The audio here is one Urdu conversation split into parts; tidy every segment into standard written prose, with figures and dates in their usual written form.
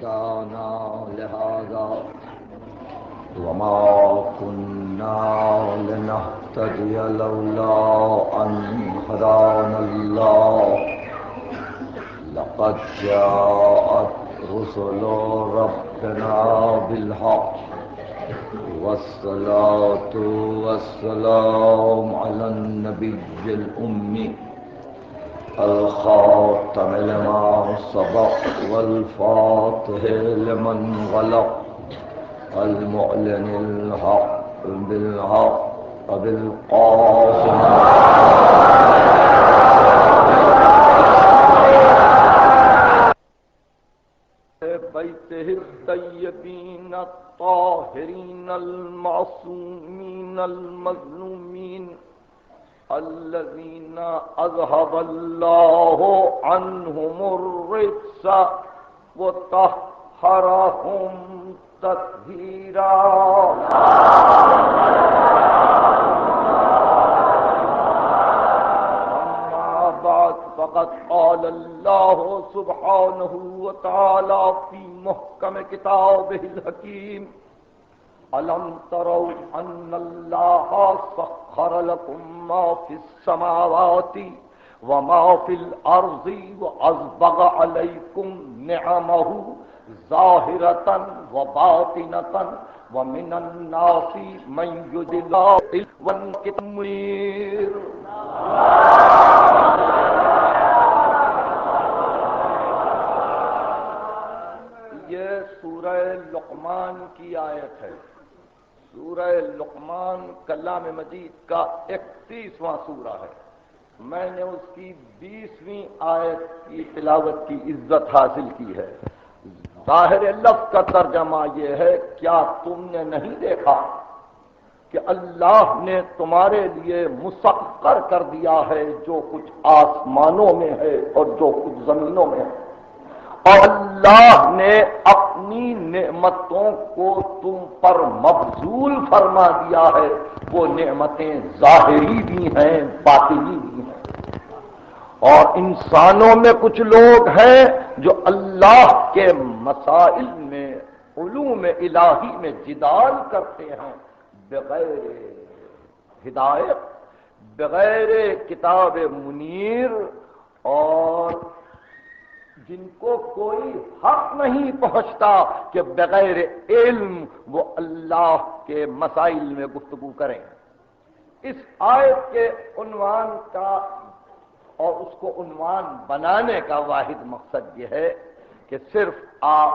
هدانا لهذا وما كنا لنهتدي لولا أن هدانا الله لقد جاءت رسل ربنا بالحق والصلاة والسلام على النبي الأمي الخاتم لما سبق والفاتح لمن غلق المعلن الحق بالحق بالقاسم بيته الطيبين الطاهرين المعصومين المظلومين الذين أذهب الله عنهم الرجس وطهرهم تطهيرا. أما بعد فقد قال الله سبحانه وتعالى في محكم كتابه الحكيم ألم تروا أن الله سخر لكم ما في السماوات وما في الأرض وأسبغ عليكم نعمه ظاهرة وباطنة ومن الناس من يضل والكتمير. یہ سورہ لقمان کی آیت ہے. سورہ لقمان کلام مجید کا 31واں سورہ ہے. میں نے اس کی 20ویں آیت کی تلاوت کی عزت حاصل کی ہے. ظاہر لفظ کا ترجمہ یہ ہے کیا تم نے نہیں دیکھا کہ اللہ نے تمہارے لیے مسخر کر دیا ہے جو کچھ آسمانوں میں ہے اور جو کچھ زمینوں میں ہے، اور اللہ نے اپنی نعمتوں کو تم پر مبذول فرما دیا ہے. وہ نعمتیں ظاہری بھی ہیں باطنی بھی ہیں. اور انسانوں میں کچھ لوگ ہیں جو اللہ کے مسائل میں علوم الہی میں جدال کرتے ہیں بغیر ہدایت، بغیر کتاب منیر، اور جن کو کوئی حق نہیں پہنچتا کہ بغیر علم وہ اللہ کے مسائل میں گفتگو کریں. اس آیت کے عنوان کا اور اس کو عنوان بنانے کا واحد مقصد یہ ہے کہ صرف آپ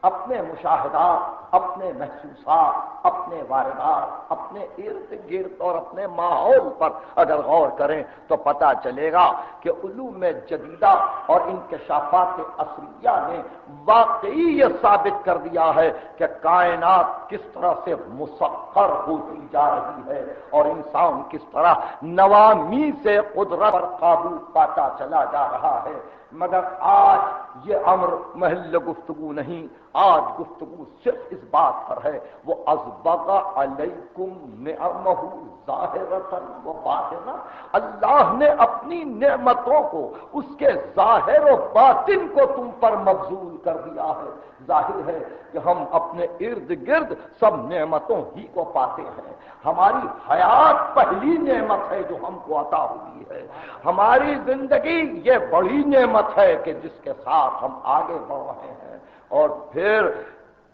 اپنے مشاہدات، اپنے محسوسات، اپنے واردات، اپنے ارد گرد اور اپنے ماحول پر اگر غور کریں تو پتہ چلے گا کہ علوم جدیدہ اور انکشافات عصریہ نے واقعی یہ ثابت کر دیا ہے کہ کائنات کس طرح سے مسخر ہوتی جا رہی ہے اور انسان کس طرح نوامی سے قدرت پر قابو پاتا چلا جا رہا ہے. مگر آج یہ امر محل گفتگو نہیں. آج گفتگو صرف اس بات پر ہے وہ اسبغ علیکم نعمہ ظاہرۃ و باطنہ. اللہ نے اپنی نعمتوں کو، اس کے ظاہر و باطن کو تم پر مبذول کر دیا ہے. ظاہر ہے کہ ہم اپنے ارد گرد سب نعمتوں ہی کو پاتے ہیں. ہماری حیات پہلی نعمت ہے جو ہم کو عطا ہوئی ہے. ہماری زندگی یہ بڑی نعمت ہے کہ جس کے ساتھ ہم آگے بڑھ رہے ہیں. اور پھر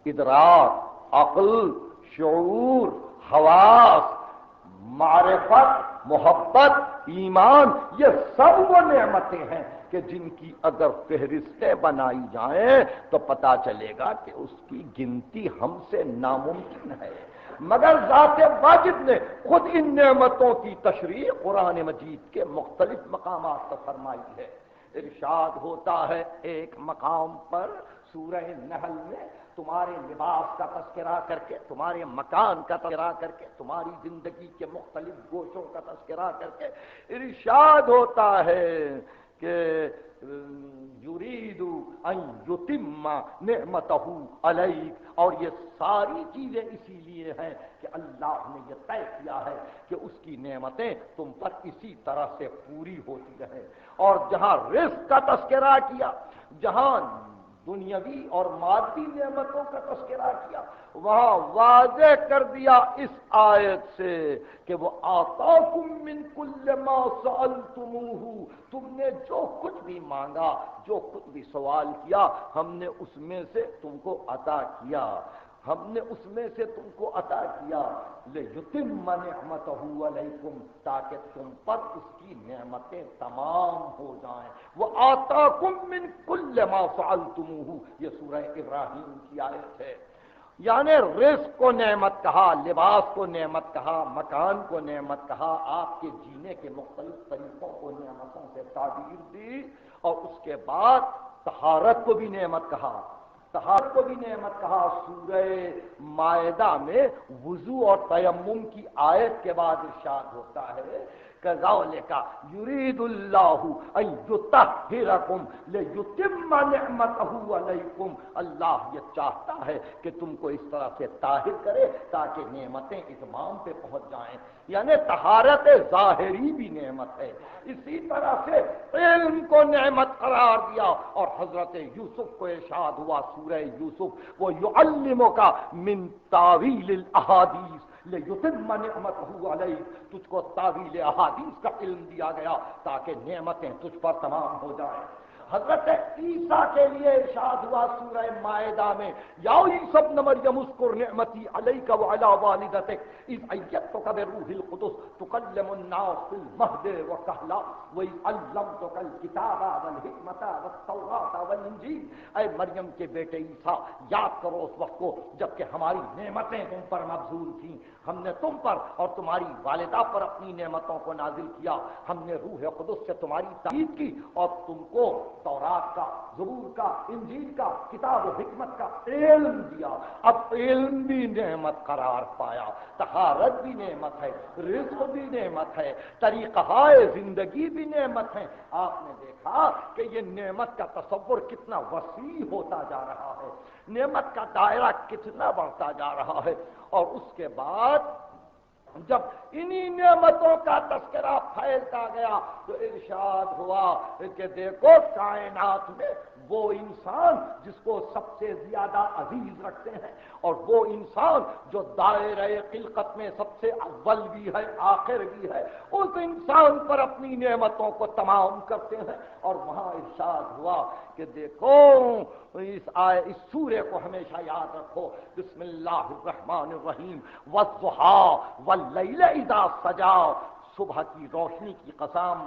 ادراک، عقل، شعور، حواس، معرفت، محبت، ایمان، یہ سب وہ نعمتیں ہیں کہ جن کی اگر فہرستیں بنائی جائیں تو پتہ چلے گا کہ اس کی گنتی ہم سے ناممکن ہے. مگر ذات واجب نے خود ان نعمتوں کی تشریح قرآن مجید کے مختلف مقامات پر فرمائی ہے. ارشاد ہوتا ہے ایک مقام پر سورہ نحل میں تمہارے لباس کا تذکرہ کر کے، تمہارے مکان کا تذکرہ کر کے، تمہاری زندگی کے مختلف گوشوں کا تذکرہ کر کے ارشاد ہوتا ہے کہ یرید ان یتم نعمتہ علیک. اور یہ ساری چیزیں اسی لیے ہیں کہ اللہ نے یہ طے کیا ہے کہ اس کی نعمتیں تم پر اسی طرح سے پوری ہوتی رہیں. اور جہاں رزق کا تذکرہ کیا، جہاں دنیاوی اور مادی نعمتوں کا تذکرہ کیا، وہاں واضح کر دیا اس آیت سے کہ وہ آتاکم من کل ما سألتموہ، تم نے جو کچھ بھی مانگا، جو کچھ بھی سوال کیا، ہم نے اس میں سے تم کو عطا کیا، ہم نے اس میں سے تم کو عطا کیا، لِیُتِمَّ نِعْمَتَهُ عَلَیکم، تاکہ تم پر اس کی نعمتیں تمام ہو جائیں۔ وَآتَاکُم مِّن کُلِّ مَا سَأَلْتُمُوهُ، یہ سورہ ابراہیم کی آیت ہے۔ یعنی رزق کو نعمت کہا، لباس کو نعمت کہا، مکان کو نعمت کہا، آپ کے جینے کے مختلف طریقوں کو نعمتوں سے تعبیر دی، اور اس کے بعد طہارت کو بھی نعمت کہا، طہارت کو بھی نعمت کہا۔ سورہ مائدہ میں وضو اور تیمم کی آیت کے بعد ارشاد ہوتا ہے کذالک یرید اللہ ان یطہرکم لیتم نعمتہ علیکم، اللہ یہ چاہتا ہے کہ تم کو اس طرح سے طاہر کرے تاکہ نعمتیں اتمام پہ پہنچ جائیں۔ یعنی طہارت ظاہری بھی نعمت ہے، اسی طرح سے علم کو نعمت قرار دیا، اور حضرت یوسف کو ارشاد ہوا سورہ یوسف وہ یعلمک من تاویل الاحادیث لیتم نعمتہ علیک، تجھ کو تاویل احادیث کا علم دیا گیا تاکہ نعمتیں تجھ پر تمام ہو جائیں۔ حضرت عیسیٰ کے لیے ارشاد ہوا سورہ مائدہ میں یا عیسی ابن مریم اذکر نعمتی علیک وعلی والدتک اذ ایدتک بروح القدس تکلم الناس فی المہد وکہلا واذ علمتک الکتاب والحکمت والتوراۃ والانجیل، اے مریم کے بیٹے عیسیٰ یاد کرو اس وقت کو جب کہ ہماری نعمتیں تم پر مبذول تھیں، ہم نے تم پر اور تمہاری والدہ پر اپنی نعمتوں کو نازل کیا، ہم نے روح قدس سے تمہاری تائید کی اور تم کو تورات کا، زبور کا، انجیل کا، کتاب و حکمت کا علم دیا۔ اب علم بھی نعمت قرار پایا، طہارت بھی نعمت ہے، رزق بھی نعمت ہے، طریقہ زندگی بھی نعمت ہے۔ آپ نے دیکھا کہ یہ نعمت کا تصور کتنا وسیع ہوتا جا رہا ہے، نعمت کا دائرہ کتنا بڑھتا جا رہا ہے، اور اس کے بعد جب انہی نعمتوں کا تذکرہ پھیلتا گیا تو ارشاد ہوا کہ دیکھو کائنات میں وہ انسان جس کو سب سے زیادہ عزیز رکھتے ہیں، اور وہ انسان جو دائرہ خلقت میں سب سے اول بھی ہے آخر بھی ہے، اس انسان پر اپنی نعمتوں کو تمام کرتے ہیں۔ اور وہاں ارشاد ہوا کہ دیکھو اس سورے کو ہمیشہ یاد رکھو، بسم اللہ الرحمن الرحیم، والضحیٰ واللیل اذا سجا، صبح کی روشنی کی قسم،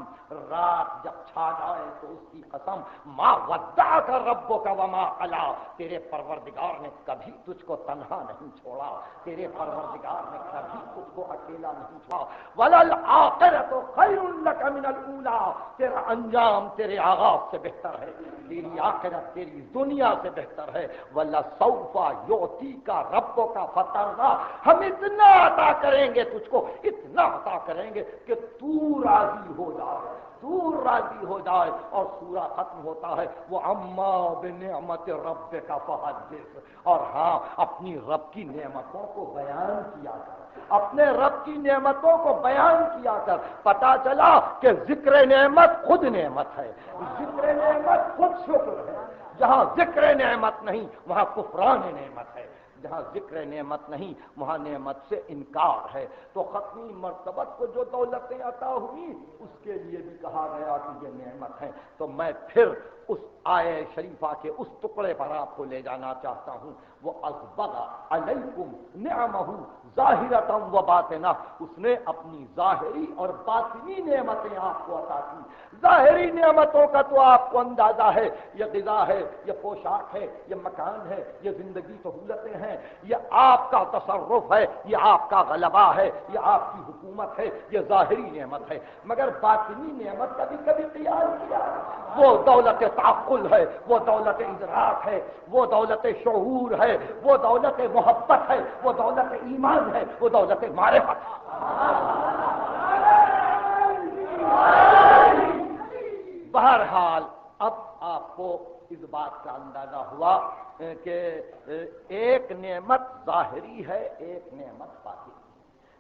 رات جب چھا جائے تو اس کی قسم، ما ودعک ربک وما قلی، تیرے پروردگار نے کبھی تجھ کو تنہا نہیں چھوڑا، تیرے پروردگار نے کبھی تجھ کو اکیلا نہیں چھوڑا، وللآخرۃ خیر لک من الاولی، تیرا انجام تیرے آغاز سے بہتر ہے، تیری آخرت تیری دنیا سے بہتر ہے، وَلَسَوْفَ يُعْطِيكَ رَبُّكَ فَتَرْضَىٰ، ہم اتنا عطا کریں گے تجھ کو، اتنا عطا کریں گے کہ تو راضی ہو جائے، تو راضی ہو جائے۔ اور سورہ ختم ہوتا ہے وَأَمَّا بِنِعْمَةِ رَبِّكَ فَحَدِّثْ، اور ہاں اپنی رب کی نعمتوں کو بیان کیا کر، اپنے رب کی نعمتوں کو بیان کیا کر۔ پتا چلا کہ ذکر نعمت خود نعمت ہے، ذکر نعمت خود شکر ہے۔ جہاں ذکر نعمت نہیں وہاں کفران نعمت ہے، جہاں ذکر نعمت نہیں وہاں نعمت سے انکار ہے۔ تو ختمی مرتبت کو جو دولتیں عطا ہوئی اس کے لیے بھی کہا گیا کہ یہ نعمت ہے۔ تو میں پھر اس آیہ شریفہ کے اس ٹکڑے پر آپ کو لے جانا چاہتا ہوں، وہ اَسْبَغَ عَلَیْکُمْ نِعَمَہُ ظَاہِرَةً وَبَاطِنَةً، اس نے اپنی ظاہری اور باطنی نعمتیں آپ کو عطا کی۔ ظاہری نعمتوں کا تو آپ کو اندازہ ہے، یہ غذا ہے، یہ پوشاک ہے، یہ مکان ہے، یہ زندگی سہولتیں ہیں، یہ آپ کا تصرف ہے، یہ آپ کا غلبہ ہے، یہ آپ کی حکومت ہے، یہ ظاہری نعمت ہے۔ مگر باطنی نعمت کا بھی کبھی خیال کیا؟ وہ دولت تعقل ہے، وہ دولت ادراک ہے، وہ دولت شعور ہے، وہ دولت محبت ہے، وہ دولت ایمان ہے، وہ دولت معرفت ہے۔ بہرحال اب آپ کو اس بات کا اندازہ ہوا کہ ایک نعمت ظاہری ہے، ایک نعمت باطنی۔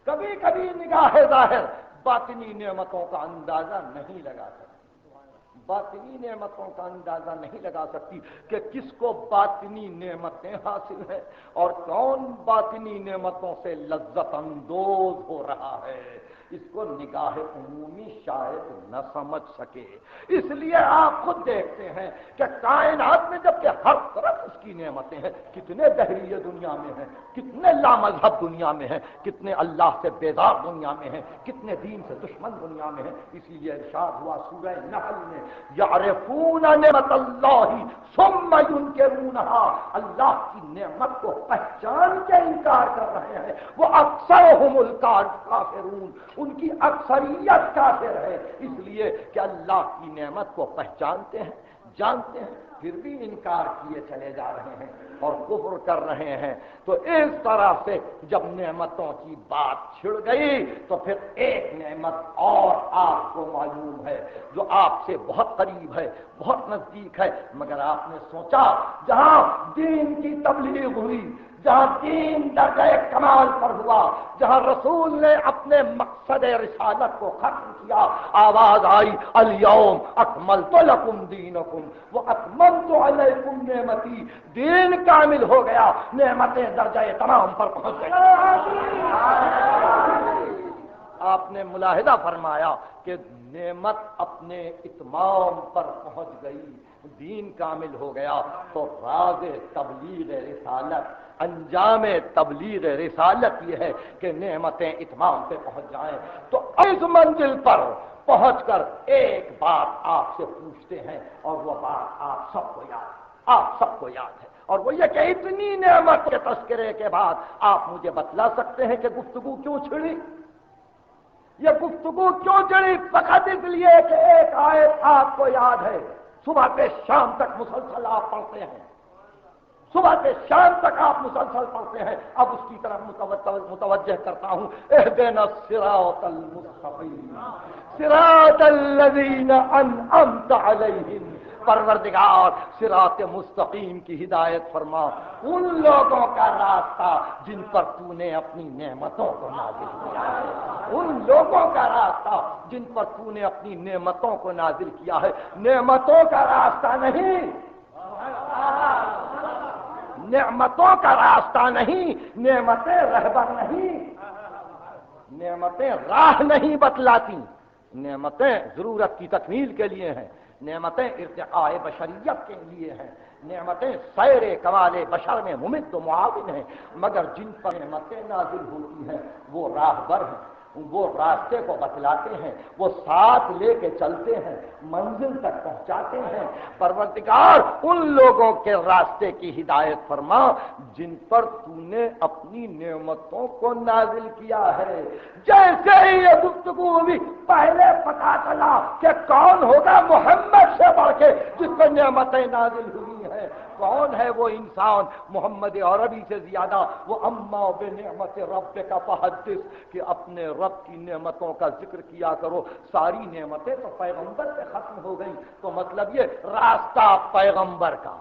کبھی کبھی نگاہ ظاہر باطنی نعمتوں کا اندازہ نہیں لگا سکتی، باطنی نعمتوں کا اندازہ نہیں لگا سکتی کہ کس کو باطنی نعمتیں حاصل ہیں اور کون باطنی نعمتوں سے لذت اندوز ہو رہا ہے، اس کو نگاہ عمومی شاید نہ سمجھ سکے۔ اس لیے آپ خود دیکھتے ہیں کہ کائنات میں جب کہ ہر طرف اس کی نعمتیں ہیں، کتنے دہریے دنیا میں ہیں، کتنے لامذہب دنیا میں ہیں، کتنے اللہ سے بیزار دنیا میں ہیں، کتنے دین سے دشمن دنیا میں ہیں۔ اسی لیے ارشاد ہوا سورہ نحل میں، یعرفون نعمت اللہ ثم ینکرونہا، اللہ کی نعمت کو پہچان کے انکار کر رہے ہیں، وہ اکثرہم الکافرون، ان کی اکثریت کافر ہے، اس لیے کہ اللہ کی نعمت کو پہچانتے ہیں، جانتے ہیں، پھر بھی انکار کیے چلے جا رہے ہیں اور کفر کر رہے ہیں۔ تو اس طرح سے جب نعمتوں کی بات چھڑ گئی تو پھر ایک نعمت اور آپ کو معلوم ہے جو آپ سے بہت قریب ہے، بہت نزدیک ہے، مگر آپ نے سوچا جہاں دین کی تبلیغ ہوئی، جہاں دین درجہ کمال پر ہوا، جہاں رسول نے اپنے مقصد رسالت کو ختم کیا، آواز آئی الیوم اکملت لکم دینکم واتممت علیکم نعمتی، دین کامل ہو گیا، نعمتیں درجہ تمام پر پہنچ گئی۔ آپ نے ملاحظہ فرمایا کہ نعمت اپنے اتمام پر پہنچ گئی، دین کامل ہو گیا، تو راز تبلیغ رسالت، انجام تبلیغ رسالت یہ ہے کہ نعمتیں اتمام پہ پہنچ جائیں۔ تو اس منزل پر پہنچ کر ایک بات آپ سے پوچھتے ہیں اور وہ بات آپ سب کو یاد ہے، آپ سب کو یاد ہے، اور وہ یہ کہ اتنی نعمت کے تذکرے کے بعد آپ مجھے بتلا سکتے ہیں کہ گفتگو کیوں چھڑی؟ یہ گفتگو کیوں چڑھی؟ فقط اس لیے کہ ایک آیت آپ کو یاد ہے، صبح سے شام تک مسلسل آپ پڑھتے ہیں، صبح سے شام تک آپ مسلسل پڑھتے ہیں۔ اب اس کی طرف متوجہ کرتا ہوں، اہدنا الصراط المستقیم صراط الذین انعمت علیہم، پروردگار صراط مستقیم کی ہدایت فرما ان لوگوں کا راستہ جن پر تو نے اپنی نعمتوں کو نازل کیا ہے، ان لوگوں کا راستہ جن پر تو نے اپنی نعمتوں کو نازل کیا ہے، نعمتوں کا راستہ نہیں، نعمتوں کا راستہ نہیں، نعمتیں رہبر نہیں، نعمتیں راہ نہیں بتلاتی، نعمتیں ضرورت کی تکمیل کے لیے ہیں، نعمتیں ارتقاء بشریت کے لیے ہیں، نعمتیں سیر کمال بشر میں ممد و معاون ہیں، مگر جن پر نعمتیں نازل ہوتی ہیں وہ راہبر ہیں، وہ راستے کو بتلاتے ہیں، وہ ساتھ لے کے چلتے ہیں، منزل تک پہنچاتے ہیں۔ پروردگار ان لوگوں کے راستے کی ہدایت فرما جن پر تو نے اپنی نعمتوں کو نازل کیا ہے۔ جیسے ہی یہ گفتگو ہوئی پہلے پتا چلا کہ کون ہوگا محمد سے بڑھ کے جس پر نعمتیں نازل ہوئی ہیں، کون ہے وہ انسان محمد عربی سے زیادہ، وہ اما بنعمت ربک فحدث، کہ اپنے رب کی نعمتوں کا ذکر کیا کرو۔ ساری نعمتیں تو پیغمبر پہ ختم ہو گئی، تو مطلب یہ راستہ پیغمبر کا،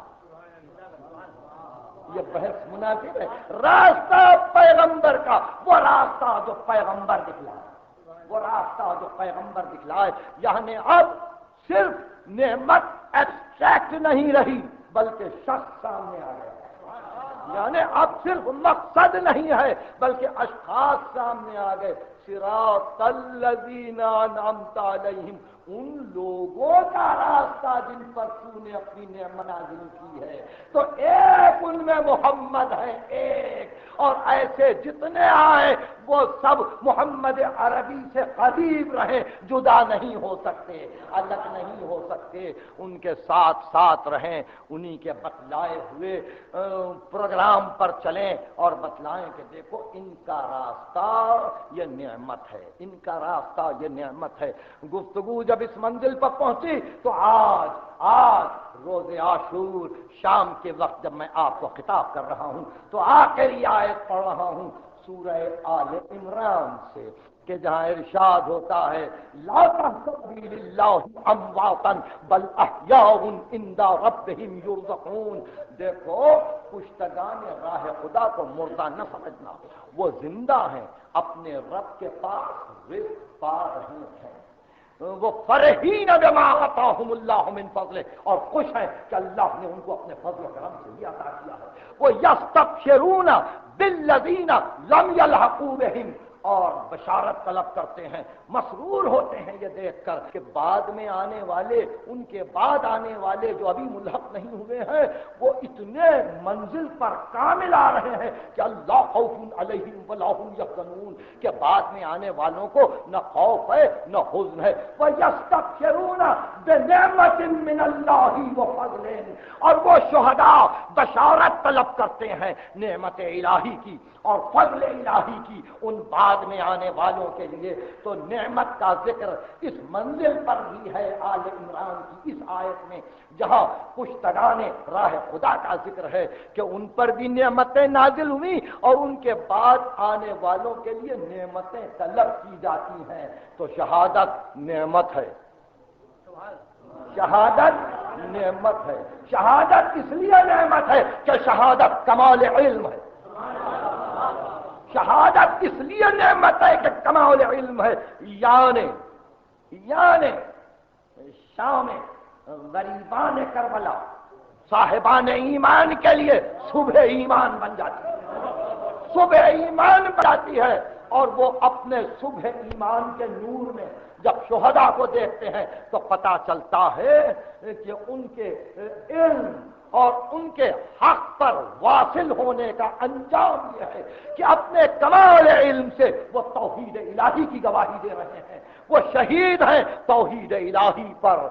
یہ بحث مناسب ہے، راستہ پیغمبر کا، وہ راستہ جو پیغمبر دکھلائے، وہ راستہ جو پیغمبر دکھلائے، یعنی اب صرف نعمت ایبسٹریکٹ نہیں رہی بلکہ شخص سامنے آ گیا، یعنی اب صرف مقصد نہیں ہے بلکہ اشخاص سامنے آ گئے۔ صراط الذین انعمت علیہم، ان لوگوں کا راستہ جن پر تو نے اپنی نعمت نازل کی ہے، تو ایک ان میں محمد ہے، ایک، اور ایسے جتنے آئے وہ سب محمد عربی سے قریب رہے، جدا نہیں ہو سکتے، الگ نہیں ہو سکتے، ان کے ساتھ ساتھ رہیں، انہی کے بتلائے ہوئے پروگرام پر چلیں اور بتلائیں کہ دیکھو ان کا راستہ یہ نعمت ہے، ان کا راستہ یہ نعمت ہے۔ گفتگو جب اس منزل پر پہنچی تو آج روز عاشور شام کے وقت جب میں آپ کو خطاب کر رہا ہوں تو آخری آیت پڑھ رہا ہوں سورہ آل عمران سے، کہ جہاں ارشاد ہوتا ہے لا تحسبوا للہ امواتا بل احیاء عند ربهم یرزقون، دیکھو کشتگان راہ خدا کو مردہ نہ سمجھنا، وہ زندہ ہیں، اپنے رب کے پاس رزق پا رہے ہیں۔ وہ فرحین بما آتاہم اللہ من فضلہ، اور خوش ہیں کہ اللہ نے ان کو اپنے فضل و کرم سے یہ عطا کیا ہے۔ وہ یستبشرون بالذین لم یلحقوا بہم، اور بشارت طلب کرتے ہیں، مسرور ہوتے ہیں یہ دیکھ کر کہ بعد میں آنے والے، ان کے بعد آنے والے جو ابھی ملحق نہیں ہوئے ہیں، وہ اتنے منزل پر کامل آ رہے ہیں کہ اللہ خوف علیہم ولا هم یحزنون، کہ بعد میں آنے والوں کو نہ خوف ہے نہ حزن ہے۔ وَيَسْتَبْشِرُونَ بِنِعْمَةٍ مِّنَ اللَّهِ وَفَضْلٍ، اور وہ شہداء بشارت طلب کرتے ہیں نعمت الہی کی اور فضل الہی کی ان بعد میں آنے والوں کے لیے۔ تو نعمت کا ذکر اس منزل پر بھی ہے آل عمران کی اس آیت میں، جہاں کشتگان راہ خدا کا ذکر ہے کہ ان پر بھی نعمتیں نازل ہوئی اور ان کے بعد آنے والوں کے لیے نعمتیں طلب کی جاتی ہیں۔ تو شہادت نعمت ہے، شہادت نعمت ہے۔ شہادت اس لیے نعمت ہے کہ شہادت کمال علم ہے، شہادت اس لیے نعمت ہے کہ کمال علم ہے۔ یعنی شام غریبان کربلا صاحبان ایمان کے لیے صبح ایمان بن جاتی ہے، صبح ایمان بن جاتی ہے، اور وہ اپنے صبح ایمان کے نور میں جب شہداء کو دیکھتے ہیں تو پتہ چلتا ہے کہ ان کے علم اور ان کے حق پر واصل ہونے کا انجام یہ ہے کہ اپنے کمال علم سے وہ توحید الہی کی گواہی دے رہے ہیں، وہ شہید ہیں توحید الہی پر۔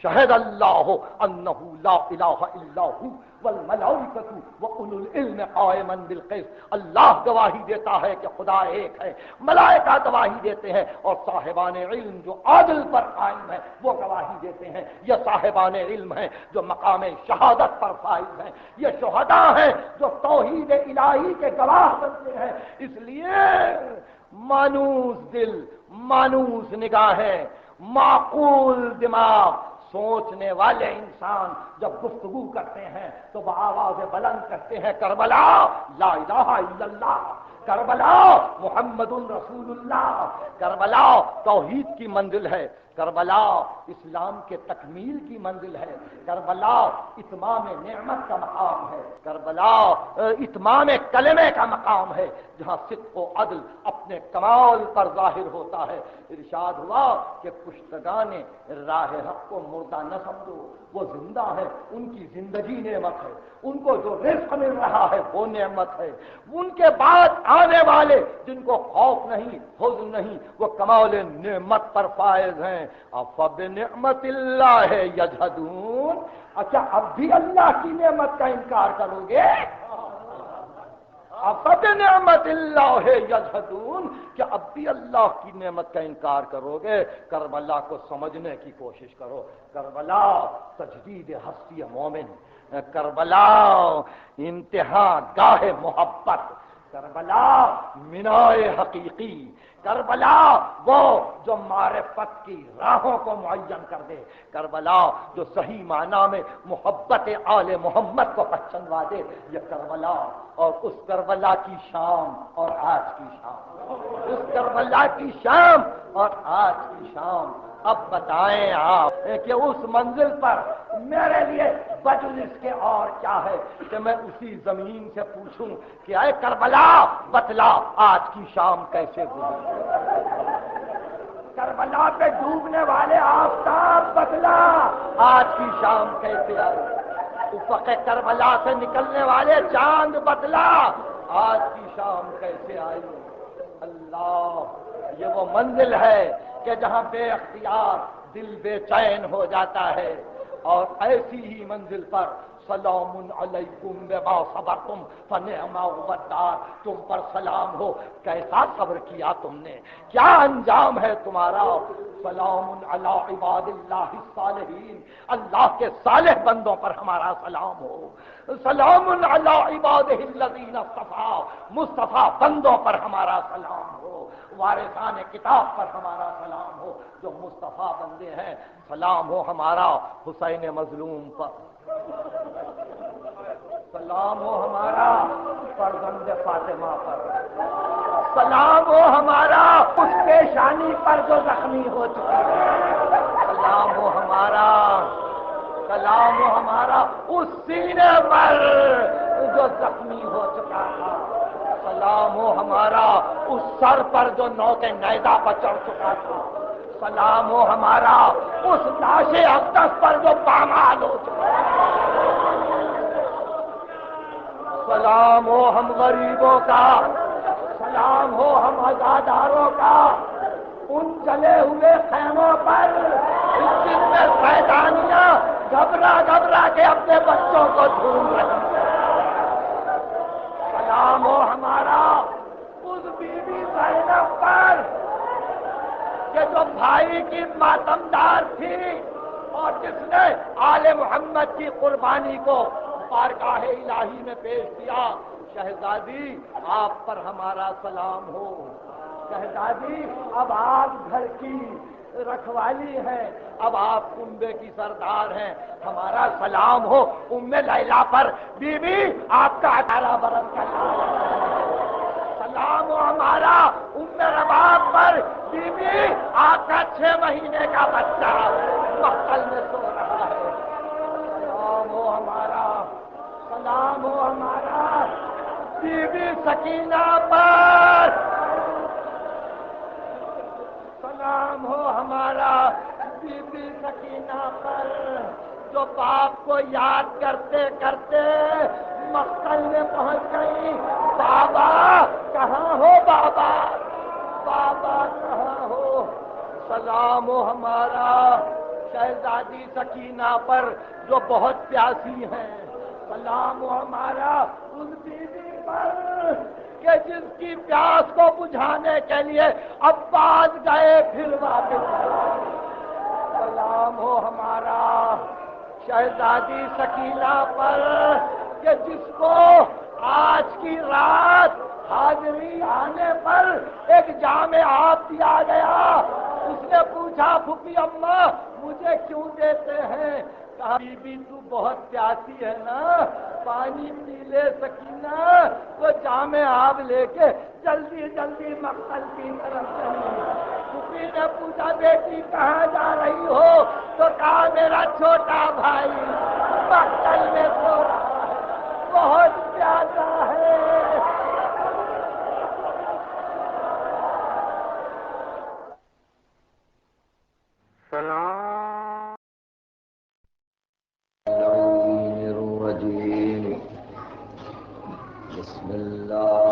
شہد اللہ انہ لا الہ الا ہو والملائکۃ واولو العلم قائما بالقسط، اللہ گواہی دیتا ہے کہ خدا ایک ہے، ملائکہ گواہی دیتے ہیں، اور صاحبان علم جو عادل پر قائم ہیں وہ گواہی دیتے ہیں۔ یہ صاحبان علم ہیں جو مقام شہادت پر فائز ہیں، یہ شہداء ہیں جو توحید الہی کے گواہ بنتے ہیں۔ اس لیے مانوس دل، مانوس نگاہیں، معقول دماغ، سوچنے والے انسان جب گفتگو کرتے ہیں تو وہ آواز بلند کرتے ہیں کربلا لا الہ الا اللہ، کربلا محمد رسول اللہ، کربلا توحید کی منزل ہے، کربلا اسلام کے تکمیل کی منزل ہے، کربلا اتمام نعمت کا مقام ہے، کربلا اتمام کلمے کا مقام ہے، جہاں صدق و عدل اپنے کمال پر ظاہر ہوتا ہے۔ ارشاد ہوا کہ کشتگان راہ حق کو مردہ نہ سمجھو، وہ زندہ ہے، ان کی زندگی نعمت ہے، ان کو جو رزق مل رہا ہے وہ نعمت ہے، ان کے بعد آنے والے جن کو خوف نہیں حزن نہیں وہ کمال نعمت پر فائز ہیں۔ افبنعمت اللہ یجحدون، اچھا اب بھی اللہ کی نعمت کا انکار کرو گے؟ افبنعمت اللہ یجحدون، کہ اب بھی اللہ کی نعمت کا انکار کرو گے؟ کربلا کو سمجھنے کی کوشش کرو۔ کربلا تجدید ہستی مومن، کربلا انتہا گاہ محبت، کربلا منائے حقیقی، کربلا وہ جو معرفت کی راہوں کو معین کر دے، کربلا جو صحیح معنی میں محبت آل محمد کو پہچنوا دے، یہ کربلا۔ اور اس کربلا کی شام اور آج کی شام، اس کربلا کی شام اور آج کی شام، اب بتائیں آپ کہ اس منزل پر میرے لیے وجود اس کے اور کیا ہے کہ میں اسی زمین سے پوچھوں کہ اے کربلا بتلا آج کی شام کیسے گزری، کربلا پہ ڈوبنے والے آفتاب بتلا آج کی شام کیسے آئی، افق کربلا سے نکلنے والے چاند بتلا آج کی شام کیسے آئی۔ اللہ، یہ وہ منزل ہے کہ جہاں بے اختیار دل بے چین ہو جاتا ہے، اور ایسی ہی منزل پر سلام علیکم بما صبرتم فنعم عقبی الدار، تم پر سلام ہو، کیسا صبر کیا تم نے، کیا انجام ہے تمہارا۔ سلام علی عباد اللہ الصالحین، اللہ کے صالح بندوں پر ہمارا سلام ہو۔ سلام علی عبادہ الذین اصطفیٰ، مصطفیٰ بندوں پر ہمارا سلام ہو، وارثان کتاب پر ہمارا سلام ہو جو مصطفیٰ بندے ہیں، سلام ہو ہمارا حسین مظلوم پر، سلام ہو ہمارا فرزند فاطمہ پر، سلام ہو ہمارا اس پیشانی پر جو زخمی ہو چکی ہے، سلام ہو ہمارا، سلام ہو ہمارا اس سینے پر جو زخمی ہو چکا تھا، سلام ہو ہمارا اس سر پر جو نوک نیزہ پر چڑھ چکا تھا، سلام ہو ہمارا اس لاش اقدس پر جو پامال ہو چکا تھا، سلام ہو ہم غریبوں کا، سلام ہو ہم عزاداروں کا، ان جلے ہوئے خیموں پر جن میں فیضانیاں گھبرا گھبرا کے اپنے بچوں کو ڈھونڈ رہی ہیں، سلام ہو ہمارا اس بی بی زینب پر کہ جو بھائی کی ماتمدار تھی اور جس نے آل محمد کی قربانی کو بارگاہ الہی میں پیش کیا۔ شہزادی آپ پر ہمارا سلام ہو، شہزادی اب آپ گھر کی رکھوالی ہیں، اب آپ کنبے کی سردار ہیں، ہمارا سلام ہو ام لیلا پر، بی بی آپ کا 18 برس کا سلام ہو ہمارا ام رباب پر، بی بی آپ کا 6 مہینے کا بچہ مقتل میں سو رہا ہے، سلام ہو ہمارا، سلام ہو ہمارا بی بی سکینہ پر، سلام ہو ہمارا بی بی سکینہ پر جو باپ کو یاد کرتے کرتے مقتل میں پہنچ گئی۔ بابا کہاں ہو بابا، بابا کہاں ہو، سلام ہو ہمارا شہزادی سکینہ پر جو بہت پیاسی ہیں، سلام ہو ہمارا اس بیوی پر کہ جس کی پیاس کو بجھانے کے لیے عباس گئے پھر واپس آئے، سلام ہو ہمارا شہزادی سکینہ پر کہ جس کو آج کی رات حاضری آنے پر ایک جام آب دیا گیا، اس نے پوچھا پھوپھی اماں مجھے کیوں دیتے ہیں، کہا بی بی تو بہت پیاسی ہے نا، پانی پی لے سکینہ، وہ جام آب لے کے جلدی جلدی مقتل کی طرف چلی۔ پھوپھی نے پوچھا بیٹی کہاں جا رہی ہو، تو کہا میرا چھوٹا بھائی مقتل میں سو رہا ہے، بہت پیاسا ہے۔ سلام الرجیم بسم اللہ